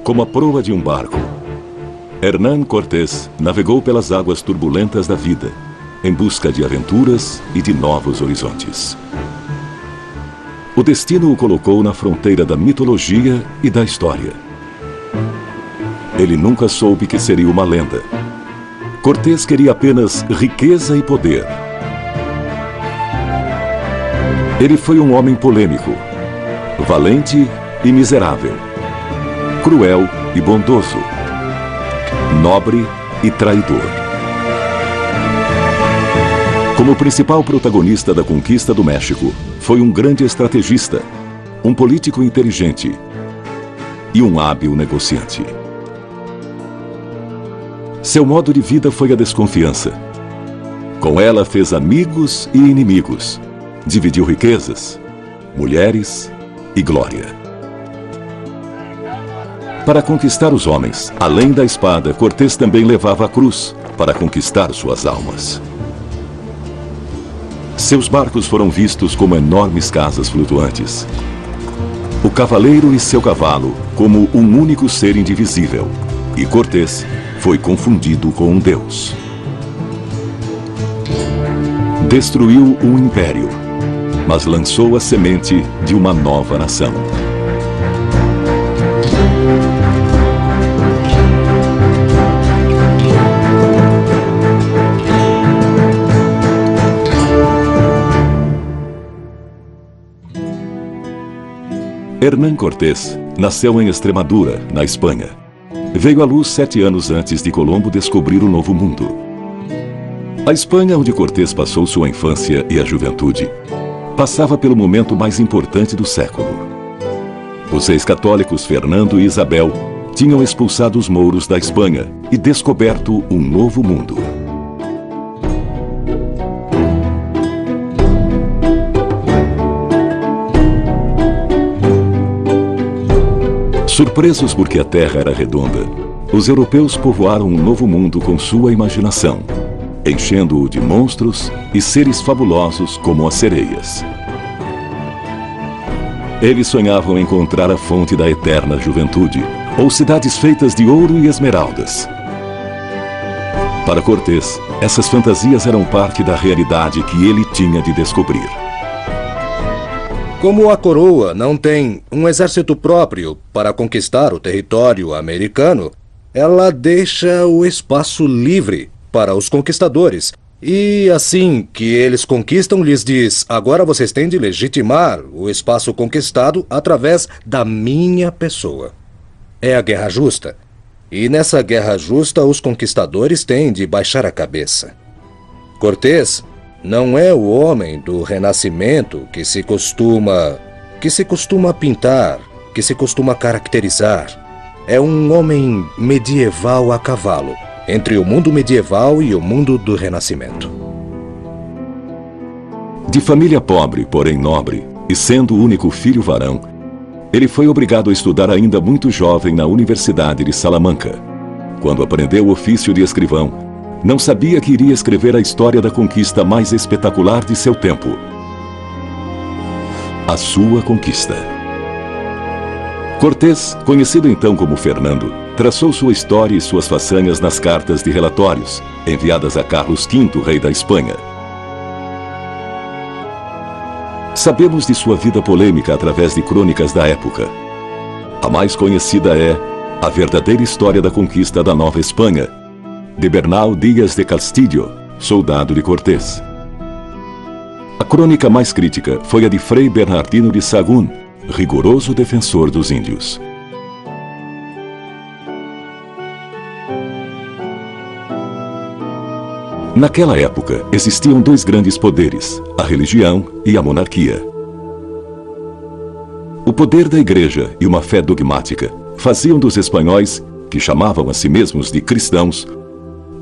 Como a proa de um barco, Hernán Cortés navegou pelas águas turbulentas da vida, em busca de aventuras e de novos horizontes. O destino o colocou na fronteira da mitologia e da história. Ele nunca soube que seria uma lenda. Cortés queria apenas riqueza e poder. Ele foi um homem polêmico, valente e miserável, cruel e bondoso, nobre e traidor. Como principal protagonista da conquista do México, foi um grande estrategista, um político inteligente e um hábil negociante. Seu modo de vida foi a desconfiança. Com ela fez amigos e inimigos, dividiu riquezas, mulheres e glória. Para conquistar os homens, além da espada, Cortés também levava a cruz para conquistar suas almas. Seus barcos foram vistos como enormes casas flutuantes. O cavaleiro e seu cavalo como um único ser indivisível. E Cortés foi confundido com um deus. Destruiu um império, mas lançou a semente de uma nova nação. Hernán Cortés nasceu em Extremadura, na Espanha. Veio à luz 7 anos antes de Colombo descobrir o Novo Mundo. A Espanha, onde Cortés passou sua infância e a juventude, passava pelo momento mais importante do século. Os reis católicos Fernando e Isabel tinham expulsado os mouros da Espanha e descoberto um novo mundo. Surpresos porque a terra era redonda, os europeus povoaram um novo mundo com sua imaginação, enchendo-o de monstros e seres fabulosos como as sereias. Eles sonhavam encontrar a fonte da eterna juventude, ou cidades feitas de ouro e esmeraldas. Para Cortés, essas fantasias eram parte da realidade que ele tinha de descobrir. Como a coroa não tem um exército próprio para conquistar o território americano, ela deixa o espaço livre para os conquistadores. E assim que eles conquistam, lhes diz: agora vocês têm de legitimar o espaço conquistado através da minha pessoa. É a guerra justa. E nessa guerra justa, os conquistadores têm de baixar a cabeça. Cortés não é o homem do Renascimento que se costuma pintar, que se costuma caracterizar. É um homem medieval a cavalo, entre o mundo medieval e o mundo do Renascimento. De família pobre, porém nobre, e sendo o único filho varão, ele foi obrigado a estudar ainda muito jovem na Universidade de Salamanca. Quando aprendeu o ofício de escrivão, não sabia que iria escrever a história da conquista mais espetacular de seu tempo. A sua conquista. Cortés, conhecido então como Fernando, traçou sua história e suas façanhas nas cartas de relatórios, enviadas a Carlos V, rei da Espanha. Sabemos de sua vida polêmica através de crônicas da época. A mais conhecida é A Verdadeira História da Conquista da Nova Espanha, de Bernal Díaz de Castillo, soldado de Cortés. A crônica mais crítica foi a de Frei Bernardino de Sahagún, rigoroso defensor dos índios. Naquela época, existiam 2 grandes poderes, a religião e a monarquia. O poder da igreja e uma fé dogmática faziam dos espanhóis, que chamavam a si mesmos de cristãos,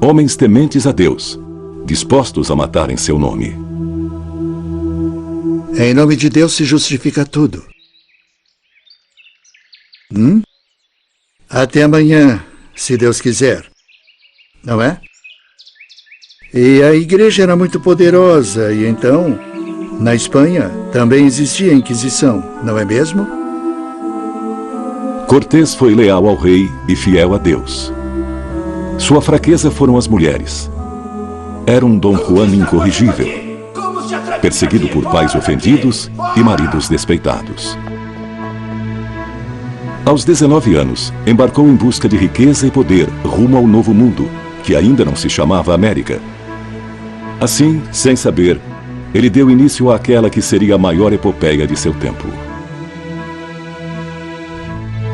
homens tementes a Deus, dispostos a matar em seu nome. Em nome de Deus se justifica tudo. Até amanhã, se Deus quiser. Não é? E a igreja era muito poderosa, e então, na Espanha, também existia a Inquisição, não é mesmo? Cortés foi leal ao rei e fiel a Deus. Sua fraqueza foram as mulheres. Era um Dom Juan incorrigível, perseguido por pais ofendidos e maridos despeitados. Aos 19 anos, embarcou em busca de riqueza e poder rumo ao novo mundo, que ainda não se chamava América. Assim, sem saber, ele deu início àquela que seria a maior epopeia de seu tempo.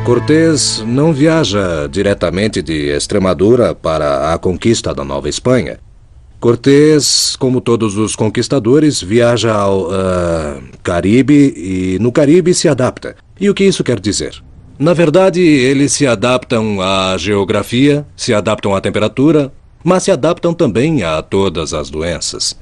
Cortés não viaja diretamente de Extremadura para a conquista da Nova Espanha. Cortés, como todos os conquistadores, viaja ao Caribe e no Caribe se adapta. E o que isso quer dizer? Na verdade, eles se adaptam à geografia, se adaptam à temperatura, mas se adaptam também a todas as doenças.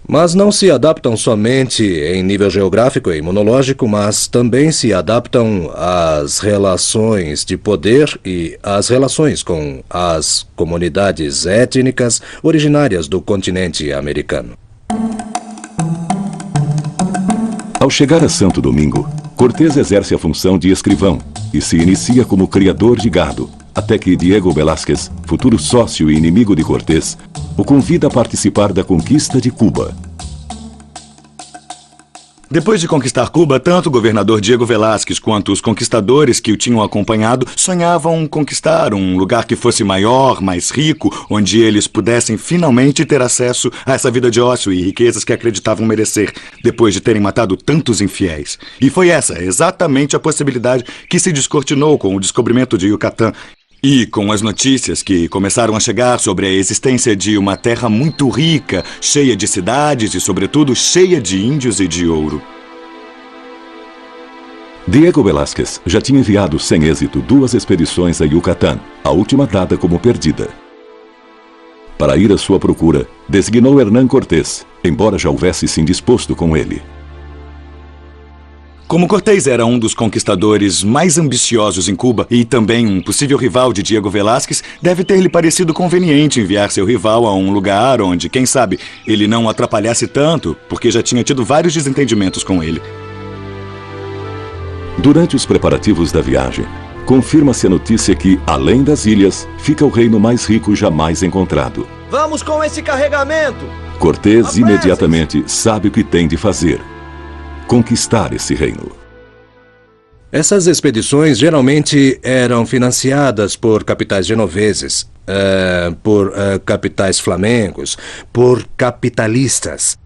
Mas não se adaptam somente em nível geográfico e imunológico, mas também se adaptam às relações de poder e às relações com as comunidades étnicas originárias do continente americano. Ao chegar a Santo Domingo, Cortés exerce a função de escrivão e se inicia como criador de gado, até que Diego Velázquez, futuro sócio e inimigo de Cortés, o convida a participar da conquista de Cuba. Depois de conquistar Cuba, tanto o governador Diego Velázquez quanto os conquistadores que o tinham acompanhado sonhavam conquistar um lugar que fosse maior, mais rico, onde eles pudessem finalmente ter acesso a essa vida de ócio e riquezas que acreditavam merecer, depois de terem matado tantos infiéis. E foi essa exatamente a possibilidade que se descortinou com o descobrimento de Yucatán e com as notícias que começaram a chegar sobre a existência de uma terra muito rica, cheia de cidades e, sobretudo, cheia de índios e de ouro. Diego Velázquez já tinha enviado sem êxito 2 expedições a Yucatán, a última dada como perdida. Para ir à sua procura, designou Hernán Cortés, embora já houvesse se indisposto com ele. Como Cortés era um dos conquistadores mais ambiciosos em Cuba e também um possível rival de Diego Velázquez, deve ter-lhe parecido conveniente enviar seu rival a um lugar onde, quem sabe, ele não o atrapalhasse tanto, porque já tinha tido vários desentendimentos com ele. Durante os preparativos da viagem, confirma-se a notícia que, além das ilhas, fica o reino mais rico jamais encontrado. Vamos com esse carregamento! Cortés imediatamente sabe o que tem de fazer: conquistar esse reino. Essas expedições geralmente eram financiadas por capitais genoveses, por capitais flamengos, por capitalistas,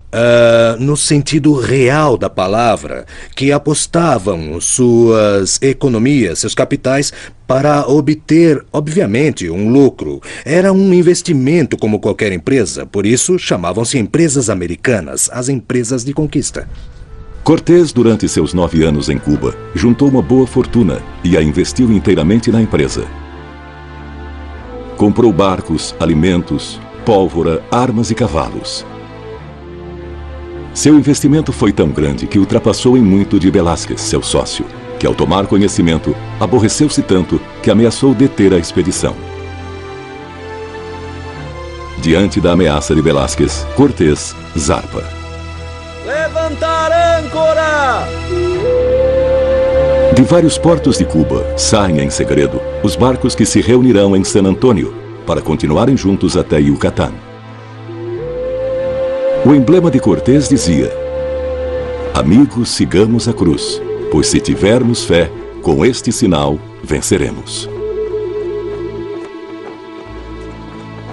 no sentido real da palavra, que apostavam suas economias, seus capitais, para obter, obviamente, um lucro. Era um investimento como qualquer empresa, por isso chamavam-se empresas americanas, as empresas de conquista. Cortés, durante seus 9 anos em Cuba, juntou uma boa fortuna e a investiu inteiramente na empresa. Comprou barcos, alimentos, pólvora, armas e cavalos. Seu investimento foi tão grande que ultrapassou em muito de Velázquez, seu sócio, que ao tomar conhecimento, aborreceu-se tanto que ameaçou deter a expedição. Diante da ameaça de Velázquez, Cortés zarpa. Levantar âncora! De vários portos de Cuba saem em segredo os barcos que se reunirão em San Antônio para continuarem juntos até Yucatán. O emblema de Cortés dizia: amigos, sigamos a cruz, pois se tivermos fé, com este sinal venceremos.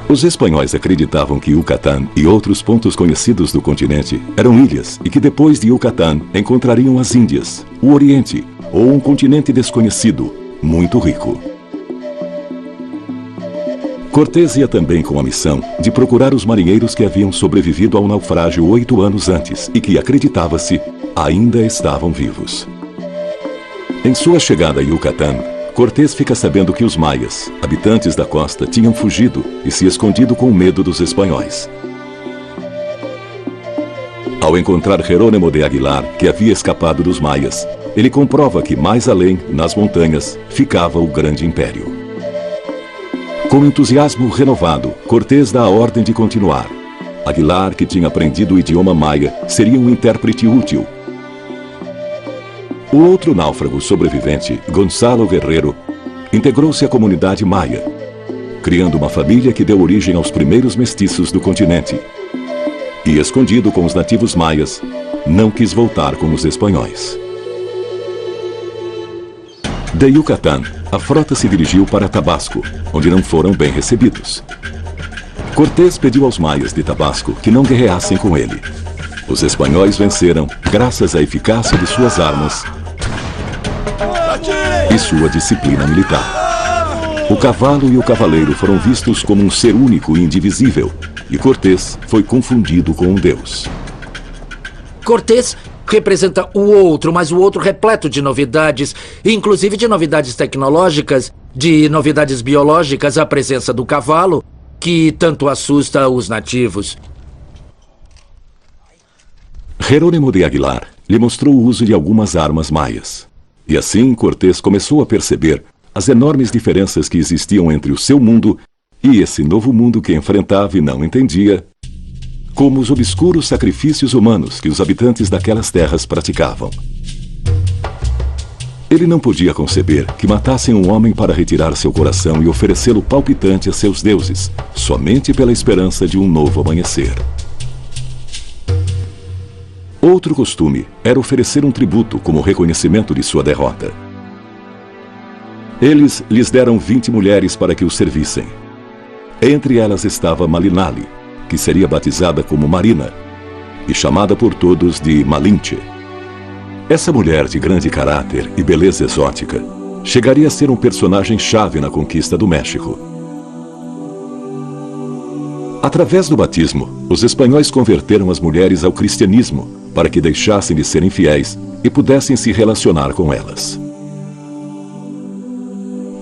Os espanhóis acreditavam que Yucatán e outros pontos conhecidos do continente eram ilhas e que depois de Yucatán encontrariam as Índias, o Oriente ou um continente desconhecido, muito rico. Cortés ia também com a missão de procurar os marinheiros que haviam sobrevivido ao naufrágio 8 anos antes e que, acreditava-se, ainda estavam vivos. Em sua chegada a Yucatán, Cortés fica sabendo que os maias, habitantes da costa, tinham fugido e se escondido com medo dos espanhóis. Ao encontrar Jerónimo de Aguilar, que havia escapado dos maias, ele comprova que mais além, nas montanhas, ficava o grande império. Com entusiasmo renovado, Cortés dá a ordem de continuar. Aguilar, que tinha aprendido o idioma maia, seria um intérprete útil. O outro náufrago sobrevivente, Gonzalo Guerrero, integrou-se à comunidade maia, criando uma família que deu origem aos primeiros mestiços do continente. E, escondido com os nativos maias, não quis voltar com os espanhóis. De Yucatán, a frota se dirigiu para Tabasco, onde não foram bem recebidos. Cortés pediu aos maias de Tabasco que não guerreassem com ele. Os espanhóis venceram graças à eficácia de suas armas e sua disciplina militar. O cavalo e o cavaleiro foram vistos como um ser único e indivisível, e Cortés foi confundido com um deus. Cortés representa o outro, mas o outro repleto de novidades, inclusive de novidades tecnológicas, de novidades biológicas, a presença do cavalo, que tanto assusta os nativos. Jerônimo de Aguilar lhe mostrou o uso de algumas armas maias. E assim Cortés começou a perceber as enormes diferenças que existiam entre o seu mundo e esse novo mundo que enfrentava e não entendia, como os obscuros sacrifícios humanos que os habitantes daquelas terras praticavam. Ele não podia conceber que matassem um homem para retirar seu coração e oferecê-lo palpitante a seus deuses, somente pela esperança de um novo amanhecer. Outro costume era oferecer um tributo como reconhecimento de sua derrota. Eles lhes deram 20 mulheres para que os servissem. Entre elas estava Malinali, que seria batizada como Marina e chamada por todos de Malinche. Essa mulher de grande caráter e beleza exótica chegaria a ser um personagem-chave na conquista do México. Através do batismo, os espanhóis converteram as mulheres ao cristianismo para que deixassem de ser infiéis e pudessem se relacionar com elas.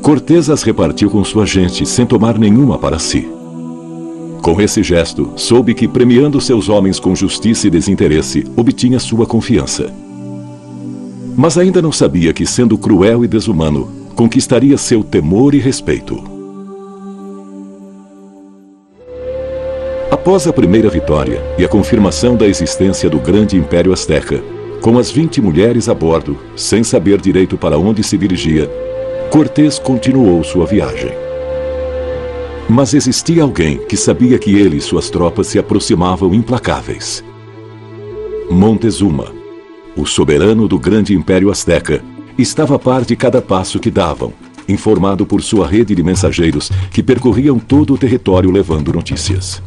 Cortés as repartiu com sua gente sem tomar nenhuma para si. Com esse gesto, soube que, premiando seus homens com justiça e desinteresse, obtinha sua confiança. Mas ainda não sabia que, sendo cruel e desumano, conquistaria seu temor e respeito. Após a primeira vitória e a confirmação da existência do grande Império Azteca, com as 20 mulheres a bordo, sem saber direito para onde se dirigia, Cortés continuou sua viagem. Mas existia alguém que sabia que ele e suas tropas se aproximavam implacáveis. Montezuma, o soberano do grande Império Azteca, estava a par de cada passo que davam, informado por sua rede de mensageiros que percorriam todo o território levando notícias.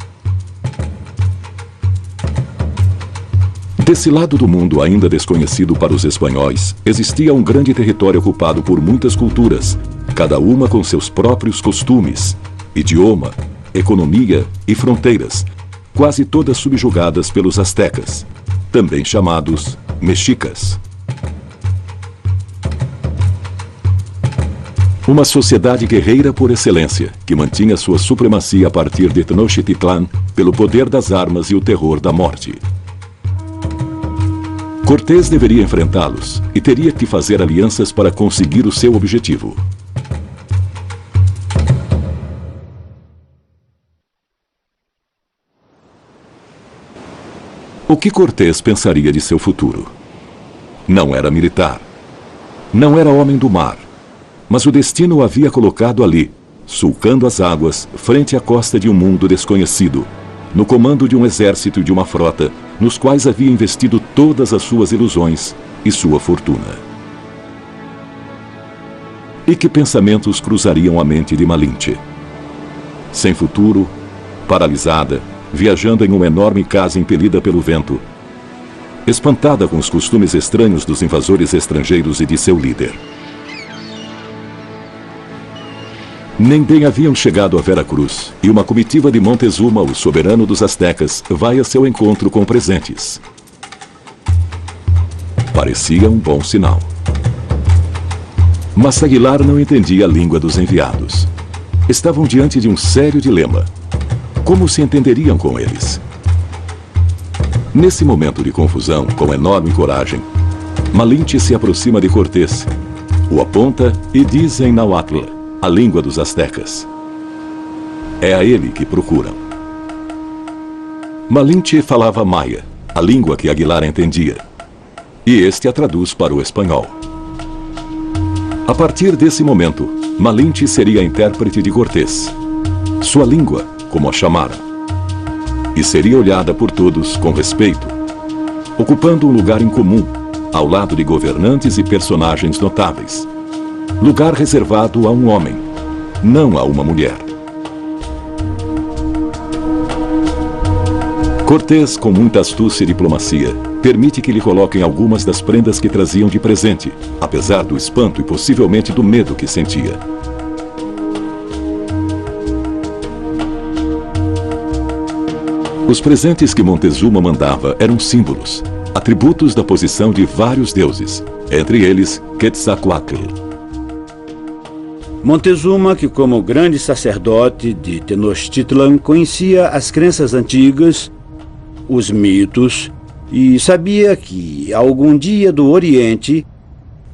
Desse lado do mundo ainda desconhecido para os espanhóis, existia um grande território ocupado por muitas culturas, cada uma com seus próprios costumes, idioma, economia e fronteiras, quase todas subjugadas pelos astecas, também chamados mexicas. Uma sociedade guerreira por excelência, que mantinha sua supremacia a partir de Tenochtitlán pelo poder das armas e o terror da morte. Cortés deveria enfrentá-los e teria que fazer alianças para conseguir o seu objetivo. O que Cortés pensaria de seu futuro? Não era militar. Não era homem do mar. Mas o destino o havia colocado ali, sulcando as águas, frente à costa de um mundo desconhecido, no comando de um exército e de uma frota, nos quais havia investido todas as suas ilusões e sua fortuna. E que pensamentos cruzariam a mente de Malinche? Sem futuro, paralisada, viajando em uma enorme casa impelida pelo vento, espantada com os costumes estranhos dos invasores estrangeiros e de seu líder. Nem bem haviam chegado a Veracruz, e uma comitiva de Montezuma, o soberano dos astecas, vai a seu encontro com presentes. Parecia um bom sinal. Mas Aguilar não entendia a língua dos enviados. Estavam diante de um sério dilema. Como se entenderiam com eles? Nesse momento de confusão, com enorme coragem, Malinche se aproxima de Cortés, o aponta e diz em náhuatl, a língua dos astecas. É a ele que procuram. Malinche falava maia, a língua que Aguilar entendia, e este a traduz para o espanhol. A partir desse momento, Malinche seria a intérprete de Cortés. Sua língua, como a chamara. E seria olhada por todos com respeito, ocupando um lugar em comum, ao lado de governantes e personagens notáveis. Lugar reservado a um homem, não a uma mulher. Cortés, com muita astúcia e diplomacia, permite que lhe coloquem algumas das prendas que traziam de presente, apesar do espanto e possivelmente do medo que sentia. Os presentes que Montezuma mandava eram símbolos, atributos da posição de vários deuses, entre eles Quetzalcoatl. Montezuma, que como grande sacerdote de Tenochtitlan conhecia as crenças antigas, os mitos, e sabia que algum dia do Oriente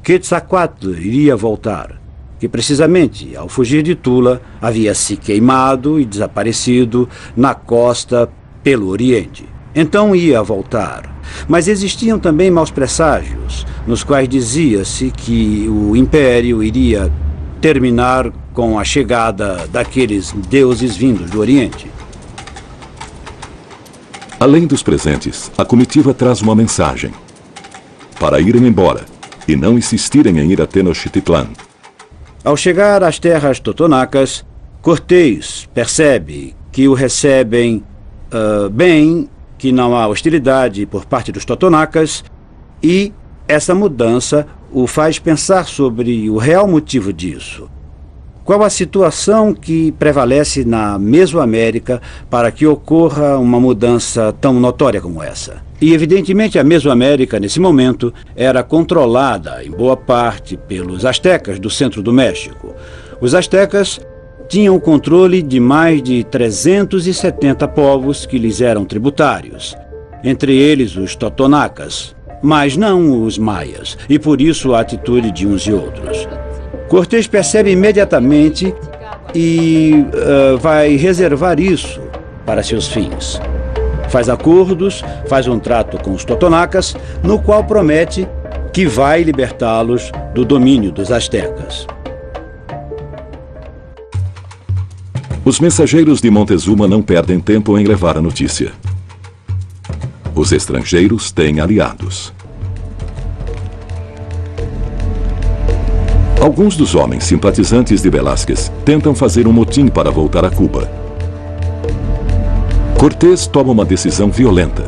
Quetzalcoatl iria voltar, que precisamente ao fugir de Tula havia se queimado e desaparecido na costa pelo Oriente. Então ia voltar. Mas existiam também maus presságios, nos quais dizia-se que o Império iria terminar com a chegada daqueles deuses vindos do Oriente. Além dos presentes, a comitiva traz uma mensagem. Para irem embora e não insistirem em ir a Tenochtitlan. Ao chegar às terras totonacas, Cortés percebe que o recebem bem, que não há hostilidade por parte dos totonacas, e essa mudança o faz pensar sobre o real motivo disso. Qual a situação que prevalece na Mesoamérica para que ocorra uma mudança tão notória como essa? E, evidentemente, a Mesoamérica, nesse momento, era controlada, em boa parte, pelos astecas do centro do México. Os astecas tinham o controle de mais de 370 povos que lhes eram tributários, entre eles os totonacas, mas não os maias, e por isso a atitude de uns e outros. Cortés percebe imediatamente e vai reservar isso para seus fins. Faz acordos, faz um trato com os totonacas, no qual promete que vai libertá-los do domínio dos astecas. Os mensageiros de Montezuma não perdem tempo em levar a notícia. Os estrangeiros têm aliados. Alguns dos homens simpatizantes de Velázquez tentam fazer um motim para voltar a Cuba. Cortés toma uma decisão violenta.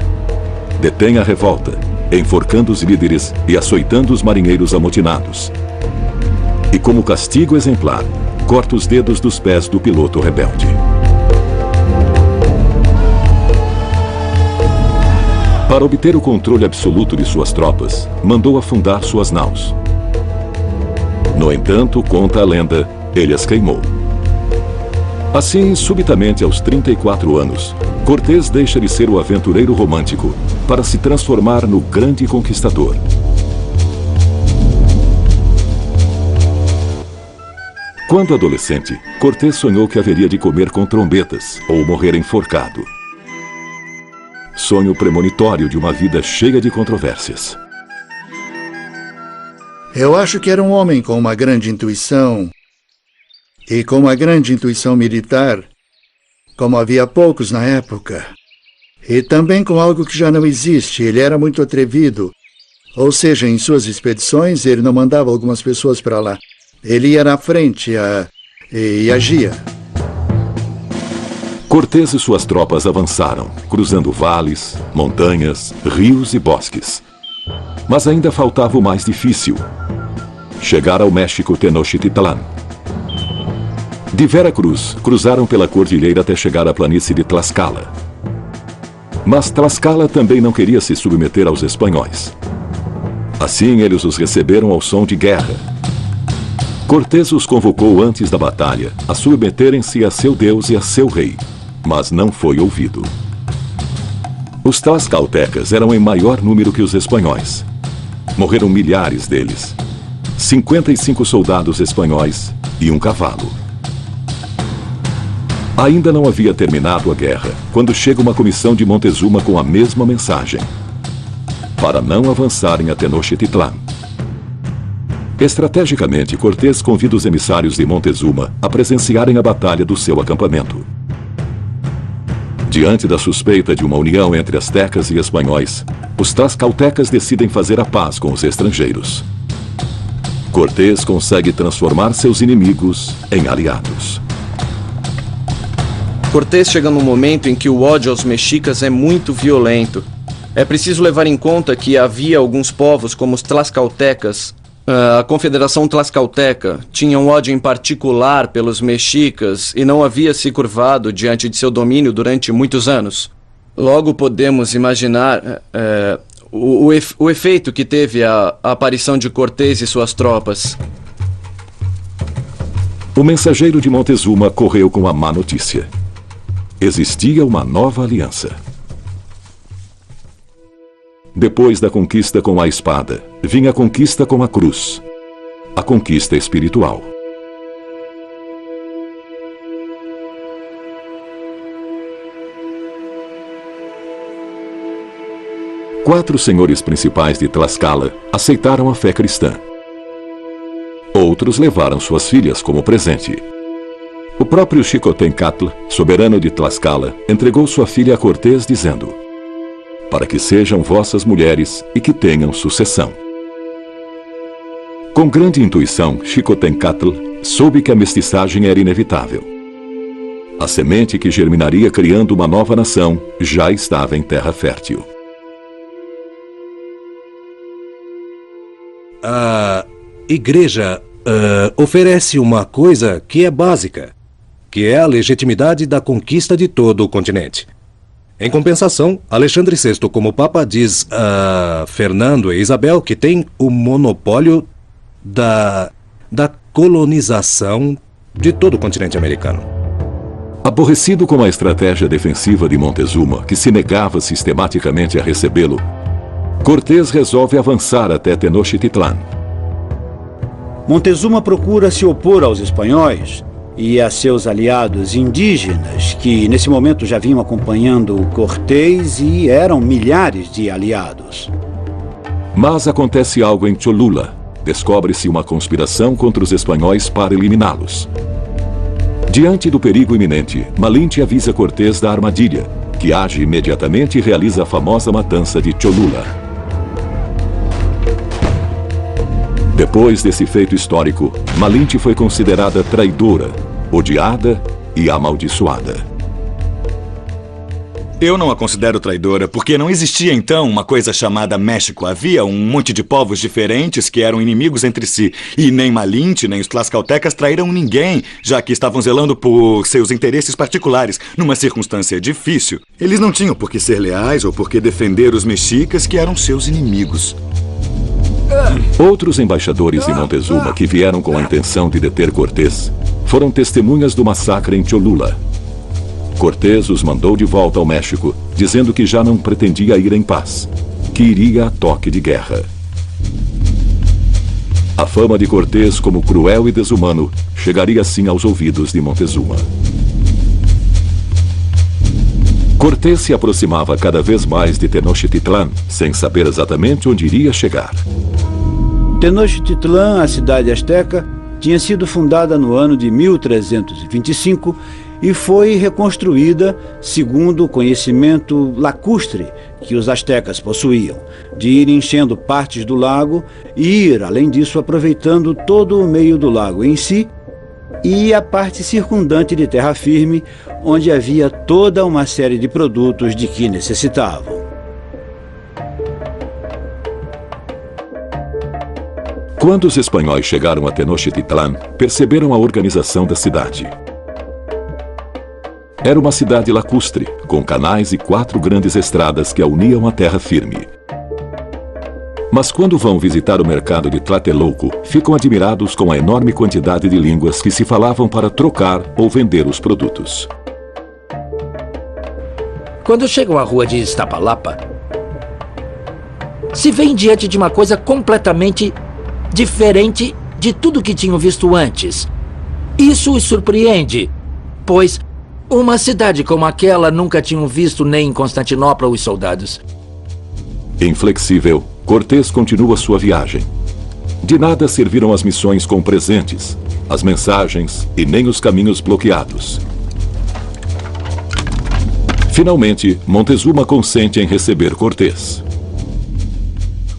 Detém a revolta, enforcando os líderes e açoitando os marinheiros amotinados. E como castigo exemplar, corta os dedos dos pés do piloto rebelde. Para obter o controle absoluto de suas tropas, mandou afundar suas naus. No entanto, conta a lenda, ele as queimou. Assim, subitamente aos 34 anos, Cortés deixa de ser o aventureiro romântico para se transformar no grande conquistador. Quando adolescente, Cortés sonhou que haveria de comer com trombetas ou morrer enforcado. Sonho premonitório de uma vida cheia de controvérsias. Eu acho que era um homem com uma grande intuição. E com uma grande intuição militar, como havia poucos na época. E também com algo que já não existe, ele era muito atrevido. Ou seja, em suas expedições, ele não mandava algumas pessoas para lá. Ele ia na frente e agia. Cortés e suas tropas avançaram, cruzando vales, montanhas, rios e bosques. Mas ainda faltava o mais difícil: chegar ao México Tenochtitlan. De Veracruz, cruzaram pela cordilheira até chegar à planície de Tlaxcala. Mas Tlaxcala também não queria se submeter aos espanhóis. Assim, eles os receberam ao som de guerra. Cortés os convocou antes da batalha a submeterem-se a seu Deus e a seu rei, mas não foi ouvido. Os tlaxcaltecas eram em maior número que os espanhóis. Morreram milhares deles. 55 soldados espanhóis e um cavalo. Ainda não havia terminado a guerra, quando chega uma comissão de Montezuma com a mesma mensagem: para não avançarem a Tenochtitlan. Estrategicamente, Cortés convida os emissários de Montezuma a presenciarem a batalha do seu acampamento. Diante da suspeita de uma união entre astecas e espanhóis, os tlaxcaltecas decidem fazer a paz com os estrangeiros. Cortés consegue transformar seus inimigos em aliados. Cortés chega num momento em que o ódio aos mexicas é muito violento. É preciso levar em conta que havia alguns povos, como os tlaxcaltecas. A Confederação Tlaxcalteca tinha um ódio em particular pelos mexicas e não havia se curvado diante de seu domínio durante muitos anos. Logo podemos imaginar o efeito que teve a aparição de Cortés e suas tropas. O mensageiro de Montezuma correu com a má notícia. Existia uma nova aliança. Depois da conquista com a espada, vinha a conquista com a cruz. A conquista espiritual. Quatro senhores principais de Tlaxcala aceitaram a fé cristã. Outros levaram suas filhas como presente. O próprio Xicotencatl, soberano de Tlaxcala, entregou sua filha a Cortés, dizendo: para que sejam vossas mulheres e que tenham sucessão. Com grande intuição, Xicotencatl soube que a mestiçagem era inevitável. A semente que germinaria criando uma nova nação já estava em terra fértil. A igreja oferece uma coisa que é básica, que é a legitimidade da conquista de todo o continente. Em compensação, Alexandre VI, como Papa, diz a Fernando e Isabel que tem o monopólio da colonização de todo o continente americano. Aborrecido com a estratégia defensiva de Montezuma, que se negava sistematicamente a recebê-lo, Cortés resolve avançar até Tenochtitlan. Montezuma procura se opor aos espanhóis e a seus aliados indígenas, que nesse momento já vinham acompanhando Cortés e eram milhares de aliados. Mas acontece algo em Cholula. Descobre-se uma conspiração contra os espanhóis para eliminá-los. Diante do perigo iminente, Malinche avisa Cortés da armadilha, que age imediatamente e realiza a famosa matança de Cholula. Depois desse feito histórico, Malinche foi considerada traidora, odiada e amaldiçoada. Eu não a considero traidora, porque não existia então uma coisa chamada México. Havia um monte de povos diferentes que eram inimigos entre si. E nem Malinche, nem os tlaxcaltecas traíram ninguém, já que estavam zelando por seus interesses particulares, numa circunstância difícil. Eles não tinham por que ser leais ou por que defender os mexicas, que eram seus inimigos. Outros embaixadores de Montezuma que vieram com a intenção de deter Cortés foram testemunhas do massacre em Cholula. Cortés os mandou de volta ao México, dizendo que já não pretendia ir em paz, que iria a toque de guerra. A fama de Cortés como cruel e desumano chegaria assim aos ouvidos de Montezuma. Cortés se aproximava cada vez mais de Tenochtitlan, sem saber exatamente onde iria chegar. Tenochtitlan, a cidade asteca, tinha sido fundada no ano de 1325 e foi reconstruída segundo o conhecimento lacustre que os astecas possuíam, de ir enchendo partes do lago e ir, além disso, aproveitando todo o meio do lago em si e a parte circundante de terra firme, onde havia toda uma série de produtos de que necessitavam. Quando os espanhóis chegaram a Tenochtitlan, perceberam a organização da cidade. Era uma cidade lacustre, com canais e 4 grandes estradas que a uniam à terra firme. Mas quando vão visitar o mercado de Tlatelolco, ficam admirados com a enorme quantidade de línguas que se falavam para trocar ou vender os produtos. Quando chegam à rua de Iztapalapa, se veem diante de uma coisa completamente diferente de tudo que tinham visto antes. Isso os surpreende, pois uma cidade como aquela nunca tinham visto nem em Constantinopla os soldados. Inflexível, Cortés continua sua viagem. De nada serviram as missões com presentes, as mensagens e nem os caminhos bloqueados. Finalmente, Montezuma consente em receber Cortés.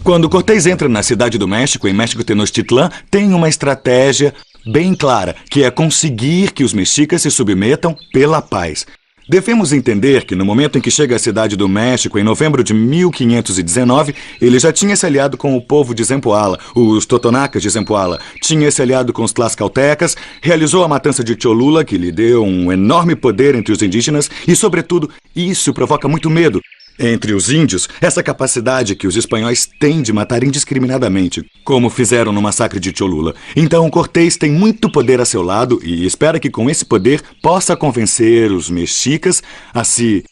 Quando Cortés entra na cidade do México, em México Tenochtitlan, tem uma estratégia bem clara, que é conseguir que os mexicas se submetam pela paz. Devemos entender que no momento em que chega à cidade do México, em novembro de 1519, ele já tinha se aliado com o povo de Zempoala, os totonacas de Zempoala, tinha se aliado com os tlaxcaltecas, realizou a matança de Cholula, que lhe deu um enorme poder entre os indígenas, e, sobretudo, isso provoca muito medo entre os índios, essa capacidade que os espanhóis têm de matar indiscriminadamente, como fizeram no massacre de Cholula. Então, Cortés tem muito poder a seu lado e espera que com esse poder possa convencer os mexicas a se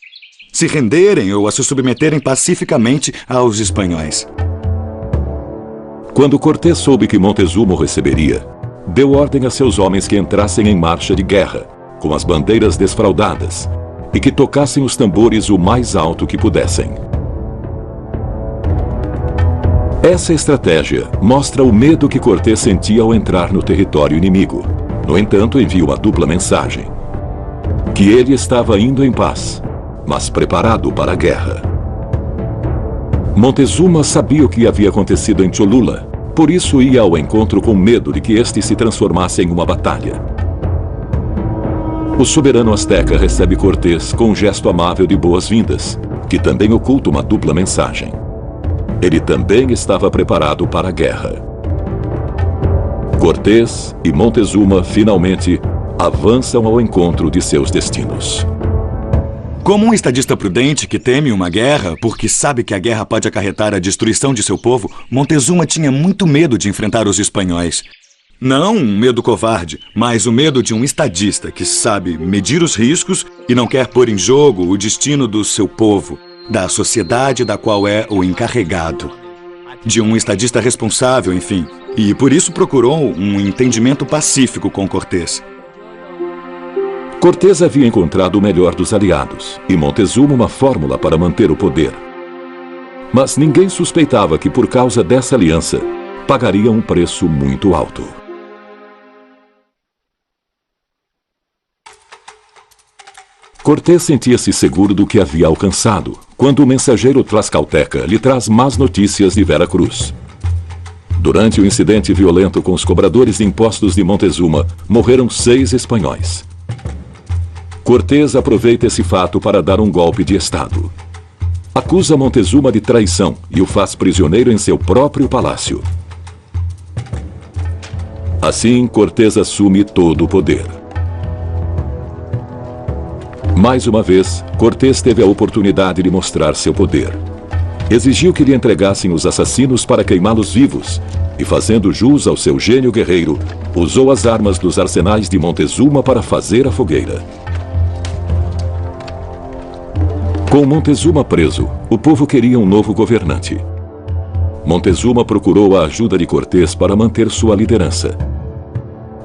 renderem ou a se submeterem pacificamente aos espanhóis. Quando Cortés soube que Montezuma o receberia, deu ordem a seus homens que entrassem em marcha de guerra, com as bandeiras desfraldadas, e que tocassem os tambores o mais alto que pudessem. Essa estratégia mostra o medo que Cortés sentia ao entrar no território inimigo. No entanto, envia uma dupla mensagem: que ele estava indo em paz, mas preparado para a guerra. Montezuma sabia o que havia acontecido em Cholula, por isso ia ao encontro com medo de que este se transformasse em uma batalha. O soberano asteca recebe Cortés com um gesto amável de boas-vindas, que também oculta uma dupla mensagem. Ele também estava preparado para a guerra. Cortés e Montezuma, finalmente, avançam ao encontro de seus destinos. Como um estadista prudente que teme uma guerra, porque sabe que a guerra pode acarretar a destruição de seu povo, Montezuma tinha muito medo de enfrentar os espanhóis. Não um medo covarde, mas o medo de um estadista que sabe medir os riscos e não quer pôr em jogo o destino do seu povo, da sociedade da qual é o encarregado. De um estadista responsável, enfim, e por isso procurou um entendimento pacífico com Cortés. Cortés havia encontrado o melhor dos aliados e Montezuma uma fórmula para manter o poder. Mas ninguém suspeitava que, por causa dessa aliança, pagaria um preço muito alto. Cortés sentia-se seguro do que havia alcançado, quando o mensageiro tlaxcalteca lhe traz más notícias de Veracruz. Durante o incidente violento com os cobradores de impostos de Montezuma, morreram 6 espanhóis. Cortés aproveita esse fato para dar um golpe de estado. Acusa Montezuma de traição e o faz prisioneiro em seu próprio palácio. Assim, Cortés assume todo o poder. Mais uma vez, Cortés teve a oportunidade de mostrar seu poder. Exigiu que lhe entregassem os assassinos para queimá-los vivos e, fazendo jus ao seu gênio guerreiro, usou as armas dos arsenais de Montezuma para fazer a fogueira. Com Montezuma preso, o povo queria um novo governante. Montezuma procurou a ajuda de Cortés para manter sua liderança.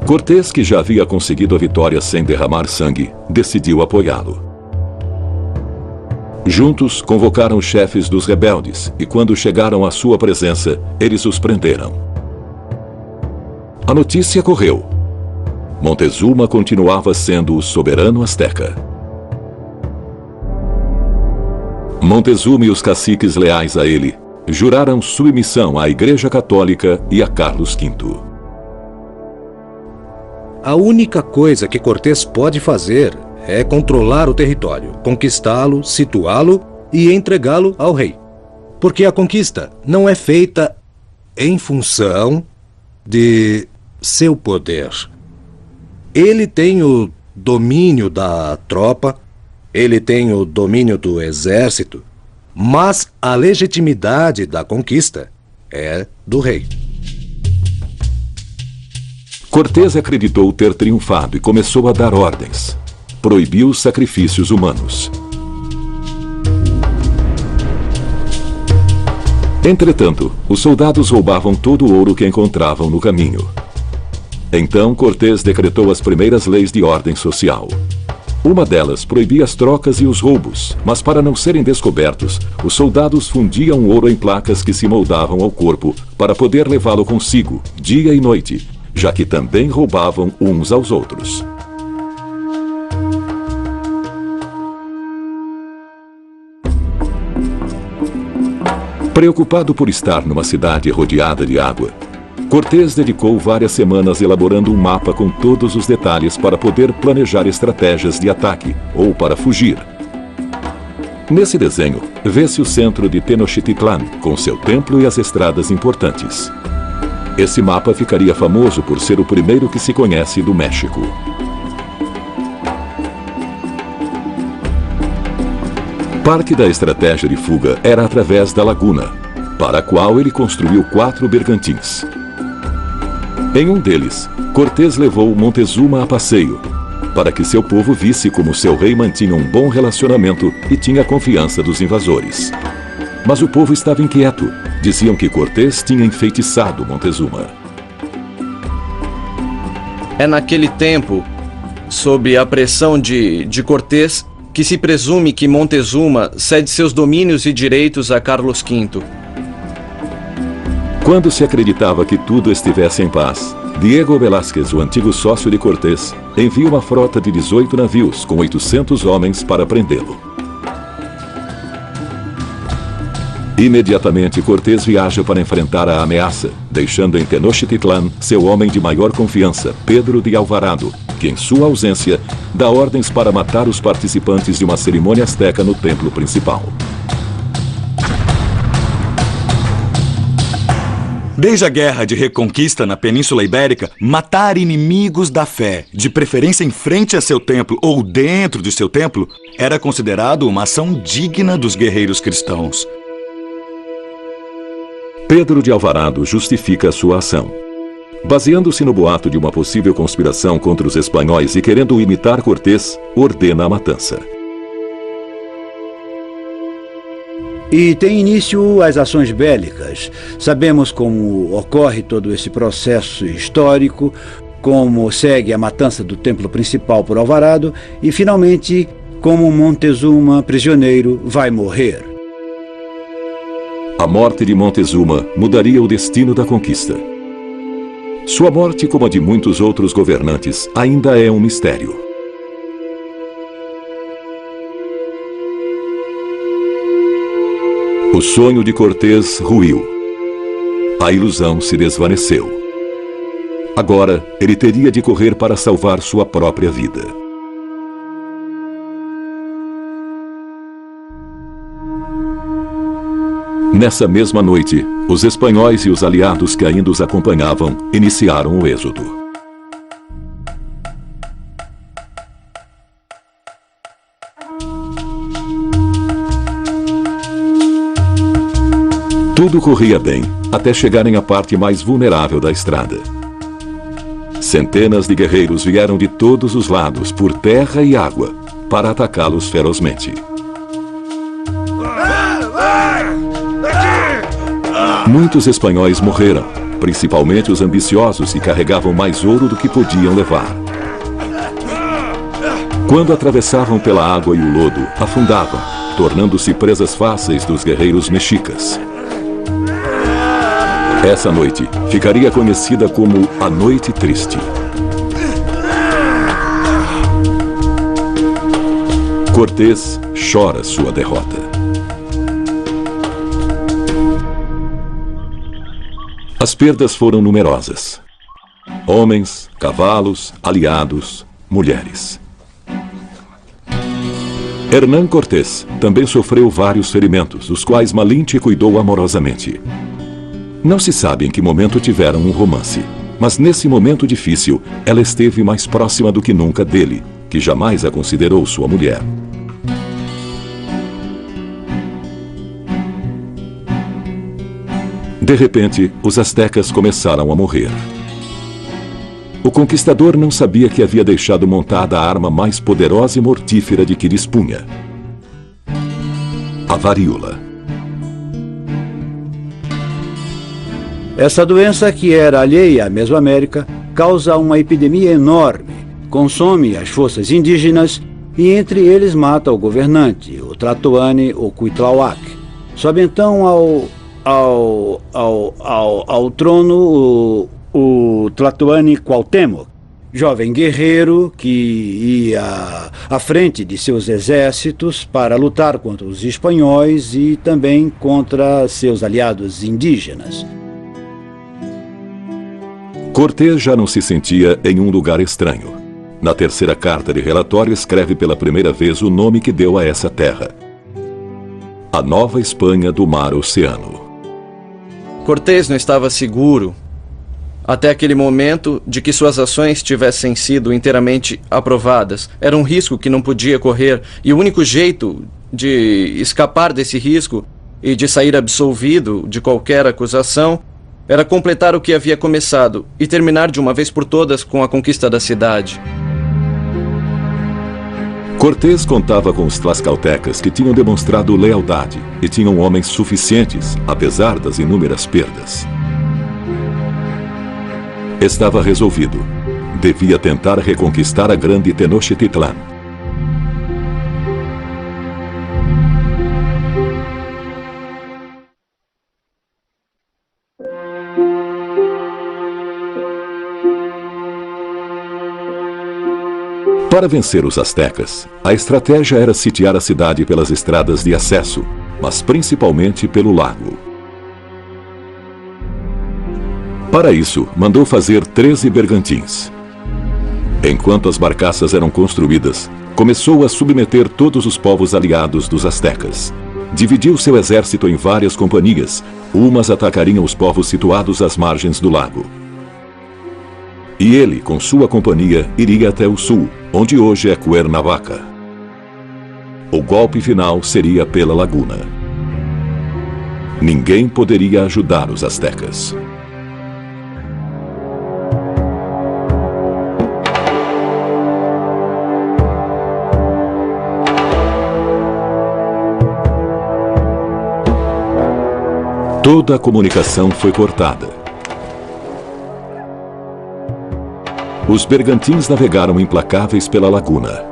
Cortés, que já havia conseguido a vitória sem derramar sangue, decidiu apoiá-lo. Juntos, convocaram os chefes dos rebeldes e, quando chegaram à sua presença, eles os prenderam. A notícia correu. Montezuma continuava sendo o soberano asteca. Montezuma e os caciques leais a ele juraram submissão à Igreja Católica e a Carlos V. A única coisa que Cortés pode fazer é controlar o território, conquistá-lo, situá-lo e entregá-lo ao rei. Porque a conquista não é feita em função de seu poder. Ele tem o domínio da tropa, ele tem o domínio do exército, mas a legitimidade da conquista é do rei. Cortés acreditou ter triunfado e começou a dar ordens. Proibiu os sacrifícios humanos. Entretanto, os soldados roubavam todo o ouro que encontravam no caminho. Então Cortés decretou as primeiras leis de ordem social. Uma delas proibia as trocas e os roubos, mas para não serem descobertos, os soldados fundiam ouro em placas que se moldavam ao corpo para poder levá-lo consigo, dia e noite, já que também roubavam uns aos outros. Preocupado por estar numa cidade rodeada de água, Cortés dedicou várias semanas elaborando um mapa com todos os detalhes para poder planejar estratégias de ataque ou para fugir. Nesse desenho, vê-se o centro de Tenochtitlan, com seu templo e as estradas importantes. Esse mapa ficaria famoso por ser o primeiro que se conhece do México. Parte da estratégia de fuga era através da laguna, para a qual ele construiu 4 bergantins. Em um deles, Cortés levou Montezuma a passeio, para que seu povo visse como seu rei mantinha um bom relacionamento e tinha confiança dos invasores. Mas o povo estava inquieto. Diziam que Cortés tinha enfeitiçado Montezuma. É naquele tempo, sob a pressão de Cortés, que se presume que Montezuma cede seus domínios e direitos a Carlos V. Quando se acreditava que tudo estivesse em paz, Diego Velázquez, o antigo sócio de Cortés, envia uma frota de 18 navios com 800 homens para prendê-lo. Imediatamente, Cortés viaja para enfrentar a ameaça, deixando em Tenochtitlan seu homem de maior confiança, Pedro de Alvarado, que, em sua ausência, dá ordens para matar os participantes de uma cerimônia asteca no templo principal. Desde a Guerra de Reconquista na Península Ibérica, matar inimigos da fé, de preferência em frente a seu templo ou dentro de seu templo, era considerado uma ação digna dos guerreiros cristãos. Pedro de Alvarado justifica sua ação. Baseando-se no boato de uma possível conspiração contra os espanhóis e querendo imitar Cortés, ordena a matança. E tem início as ações bélicas. Sabemos como ocorre todo esse processo histórico, como segue a matança do templo principal por Alvarado e, finalmente, como Montezuma, prisioneiro, vai morrer. A morte de Montezuma mudaria o destino da conquista. Sua morte, como a de muitos outros governantes, ainda é um mistério. O sonho de Cortés ruiu. A ilusão se desvaneceu. Agora, ele teria de correr para salvar sua própria vida. Nessa mesma noite, os espanhóis e os aliados que ainda os acompanhavam iniciaram o êxodo. Tudo corria bem, até chegarem à parte mais vulnerável da estrada. Centenas de guerreiros vieram de todos os lados, por terra e água, para atacá-los ferozmente. Muitos espanhóis morreram, principalmente os ambiciosos que carregavam mais ouro do que podiam levar. Quando atravessavam pela água e o lodo, afundavam, tornando-se presas fáceis dos guerreiros mexicas. Essa noite ficaria conhecida como a Noite Triste. Cortés chora sua derrota. As perdas foram numerosas. Homens, cavalos, aliados, mulheres. Hernán Cortés também sofreu vários ferimentos, os quais Malinche cuidou amorosamente. Não se sabe em que momento tiveram um romance, mas nesse momento difícil, ela esteve mais próxima do que nunca dele, que jamais a considerou sua mulher. De repente, os astecas começaram a morrer. O conquistador não sabia que havia deixado montada a arma mais poderosa e mortífera de que dispunha: a varíola. Essa doença, que era alheia à Mesoamérica, causa uma epidemia enorme, consome as forças indígenas e entre eles mata o governante, o Tlatoani ou Cuitlahuac. Sobe então ao trono o Tlatoani Cuauhtémoc, jovem guerreiro que ia à frente de seus exércitos para lutar contra os espanhóis e também contra seus aliados indígenas. Cortés já não se sentia em um lugar estranho. Na terceira carta de relatório escreve pela primeira vez o nome que deu a essa terra: a Nova Espanha do Mar Oceano. Cortés não estava seguro, até aquele momento, de que suas ações tivessem sido inteiramente aprovadas. Era um risco que não podia correr, e o único jeito de escapar desse risco e de sair absolvido de qualquer acusação era completar o que havia começado e terminar de uma vez por todas com a conquista da cidade. Cortés contava com os tlaxcaltecas que tinham demonstrado lealdade e tinham homens suficientes, apesar das inúmeras perdas. Estava resolvido. Devia tentar reconquistar a grande Tenochtitlán. Para vencer os astecas, a estratégia era sitiar a cidade pelas estradas de acesso, mas principalmente pelo lago. Para isso, mandou fazer 13 bergantins. Enquanto as barcaças eram construídas, começou a submeter todos os povos aliados dos astecas. Dividiu seu exército em várias companhias, umas atacariam os povos situados às margens do lago. E ele, com sua companhia, iria até o sul, onde hoje é Cuernavaca. O golpe final seria pela laguna. Ninguém poderia ajudar os astecas. Toda a comunicação foi cortada. Os bergantins navegaram implacáveis pela laguna.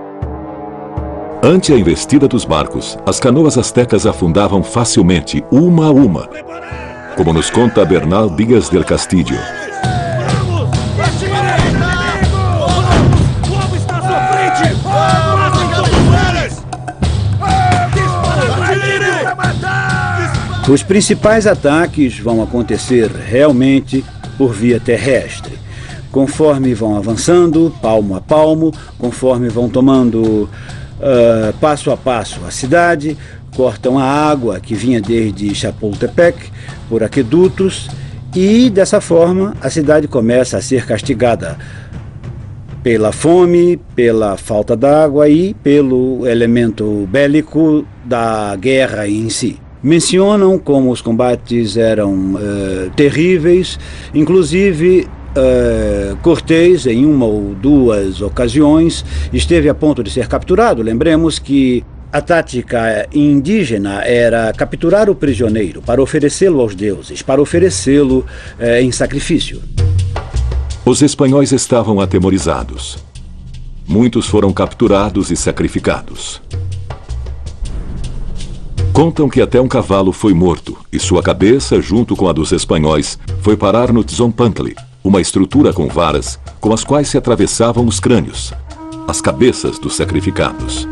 Ante a investida dos barcos, as canoas astecas afundavam facilmente, uma a uma, como nos conta Bernal Díaz del Castillo. Os principais ataques vão acontecer realmente por via terrestre. Conforme vão avançando, palmo a palmo, conforme vão tomando passo a passo a cidade, cortam a água que vinha desde Chapultepec por aquedutos e, dessa forma, a cidade começa a ser castigada pela fome, pela falta d'água e pelo elemento bélico da guerra em si. Mencionam como os combates eram terríveis, inclusive Cortés, em uma ou duas ocasiões, esteve a ponto de ser capturado. Lembremos que a tática indígena era capturar o prisioneiro para oferecê-lo aos deuses, para oferecê-lo em sacrifício. Os espanhóis estavam atemorizados. Muitos foram capturados e sacrificados. Contam que até um cavalo foi morto e sua cabeça, junto com a dos espanhóis, foi parar no Tzompantli, uma estrutura com varas com as quais se atravessavam os crânios, as cabeças dos sacrificados.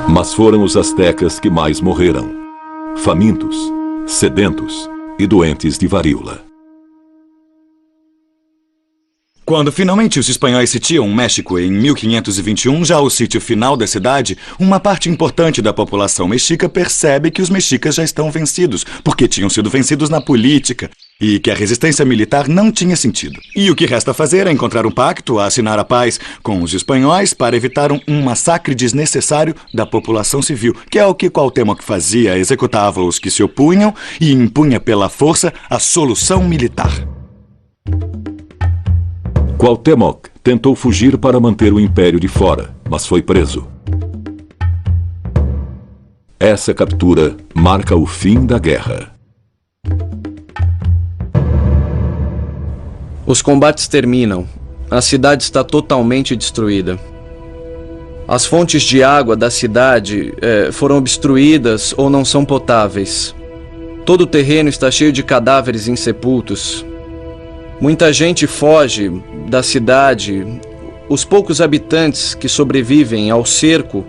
Mas foram os astecas que mais morreram, famintos, sedentos e doentes de varíola. Quando finalmente os espanhóis sitiam México em 1521, já ao sítio final da cidade, uma parte importante da população mexica percebe que os mexicas já estão vencidos, porque tinham sido vencidos na política, e que a resistência militar não tinha sentido. E o que resta fazer é encontrar um pacto, assinar a paz com os espanhóis para evitar um massacre desnecessário da população civil, que é o que Cuauhtémoc fazia, executava os que se opunham e impunha pela força a solução militar. Cuauhtémoc tentou fugir para manter o império de fora, mas foi preso. Essa captura marca o fim da guerra. Os combates terminam. A cidade está totalmente destruída. As fontes de água da cidade foram obstruídas ou não são potáveis. Todo o terreno está cheio de cadáveres insepultos. Muita gente foge da cidade. Os poucos habitantes que sobrevivem ao cerco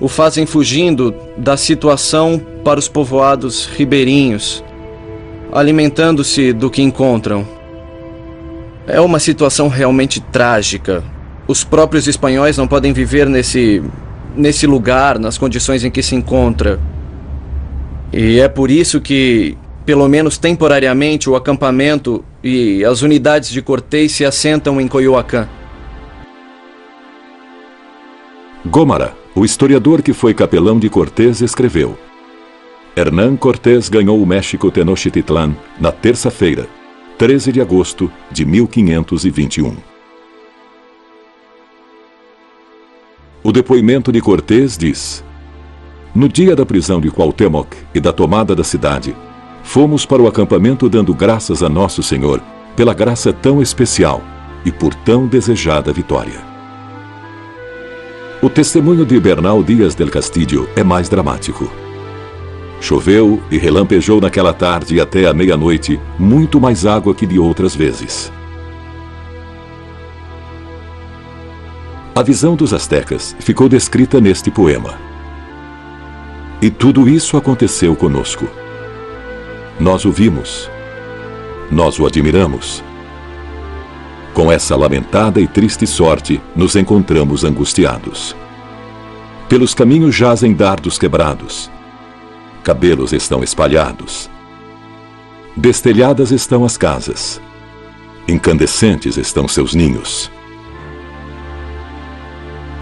o fazem fugindo da situação para os povoados ribeirinhos, alimentando-se do que encontram. É uma situação realmente trágica. Os próprios espanhóis não podem viver nesse lugar, nas condições em que se encontra. E é por isso que, pelo menos temporariamente, o acampamento e as unidades de Cortés se assentam em Coyoacán. Gómara, o historiador que foi capelão de Cortés, escreveu: Hernán Cortés ganhou o México Tenochtitlan na terça-feira, 13 de agosto de 1521. O depoimento de Cortés diz: no dia da prisão de Cuauhtémoc e da tomada da cidade, fomos para o acampamento dando graças a Nosso Senhor pela graça tão especial e por tão desejada vitória. O testemunho de Bernal Díaz del Castillo é mais dramático. Choveu e relampejou naquela tarde até a meia-noite muito mais água que de outras vezes. A visão dos astecas ficou descrita neste poema. E tudo isso aconteceu conosco. Nós o vimos. Nós o admiramos. Com essa lamentada e triste sorte, nos encontramos angustiados. Pelos caminhos jazem dardos quebrados. Cabelos estão espalhados. Destelhadas estão as casas. Incandescentes estão seus ninhos.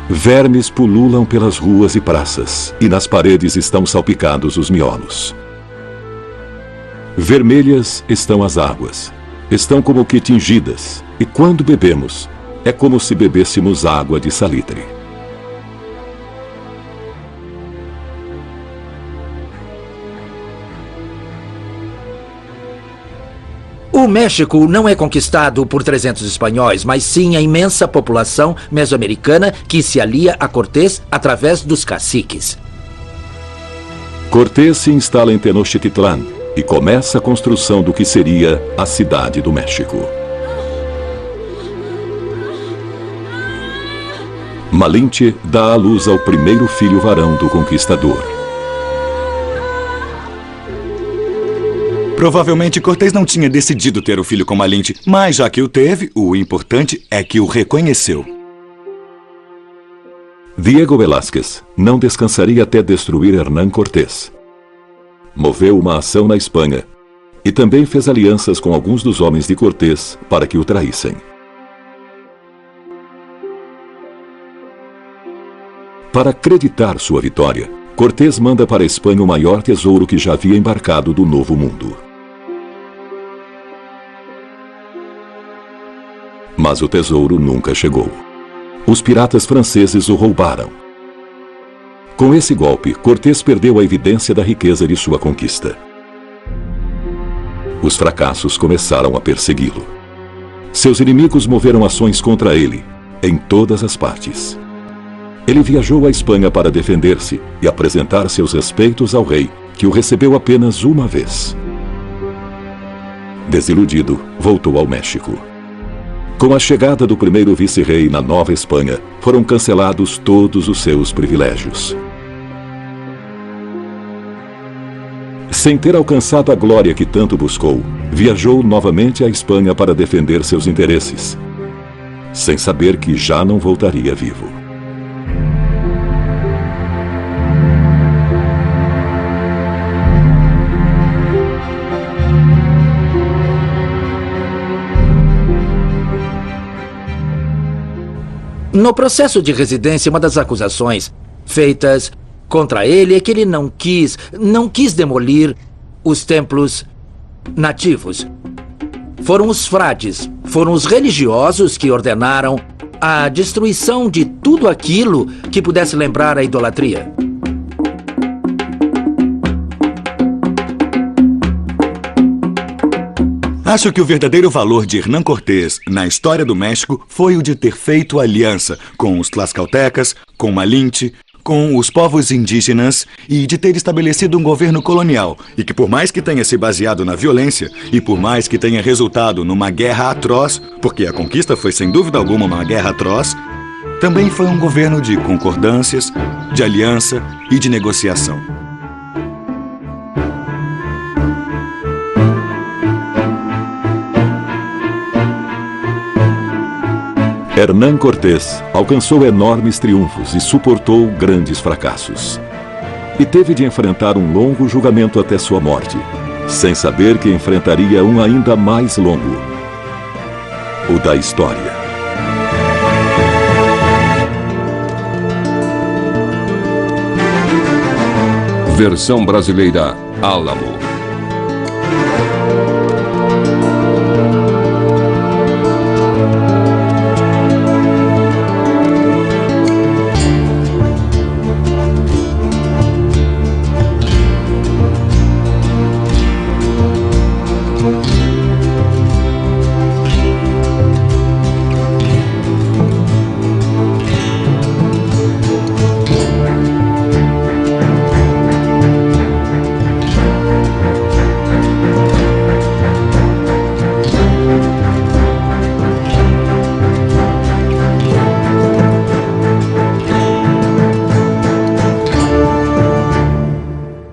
Vermes pululam pelas ruas e praças, e nas paredes estão salpicados os miolos. Vermelhas estão as águas. Estão como que tingidas, e quando bebemos, é como se bebêssemos água de salitre. O México não é conquistado por 300 espanhóis, mas sim a imensa população mesoamericana que se alia a Cortés através dos caciques. Cortés se instala em Tenochtitlan e começa a construção do que seria a Cidade do México. Malinche dá à luz ao primeiro filho varão do conquistador. Provavelmente Cortés não tinha decidido ter o filho com Malinche, mas já que o teve, o importante é que o reconheceu. Diego Velázquez não descansaria até destruir Hernán Cortés. Moveu uma ação na Espanha e também fez alianças com alguns dos homens de Cortés para que o traíssem. Para acreditar sua vitória, Cortés manda para a Espanha o maior tesouro que já havia embarcado do Novo Mundo. Mas o tesouro nunca chegou. Os piratas franceses o roubaram. Com esse golpe, Cortés perdeu a evidência da riqueza de sua conquista. Os fracassos começaram a persegui-lo. Seus inimigos moveram ações contra ele, em todas as partes. Ele viajou à Espanha para defender-se e apresentar seus respeitos ao rei, que o recebeu apenas uma vez. Desiludido, voltou ao México. Com a chegada do primeiro vice-rei na Nova Espanha, foram cancelados todos os seus privilégios. Sem ter alcançado a glória que tanto buscou, viajou novamente à Espanha para defender seus interesses, sem saber que já não voltaria vivo. No processo de residência, uma das acusações feitas contra ele é que ele não quis demolir os templos nativos. Foram os frades, foram os religiosos que ordenaram a destruição de tudo aquilo que pudesse lembrar a idolatria. Acho que o verdadeiro valor de Hernán Cortés na história do México foi o de ter feito aliança com os tlaxcaltecas, com Malinche, com os povos indígenas e de ter estabelecido um governo colonial e que, por mais que tenha se baseado na violência e por mais que tenha resultado numa guerra atroz, porque a conquista foi sem dúvida alguma uma guerra atroz, também foi um governo de concordâncias, de aliança e de negociação. Hernán Cortés alcançou enormes triunfos e suportou grandes fracassos. E teve de enfrentar um longo julgamento até sua morte, sem saber que enfrentaria um ainda mais longo, o da história. Versão brasileira Álamo.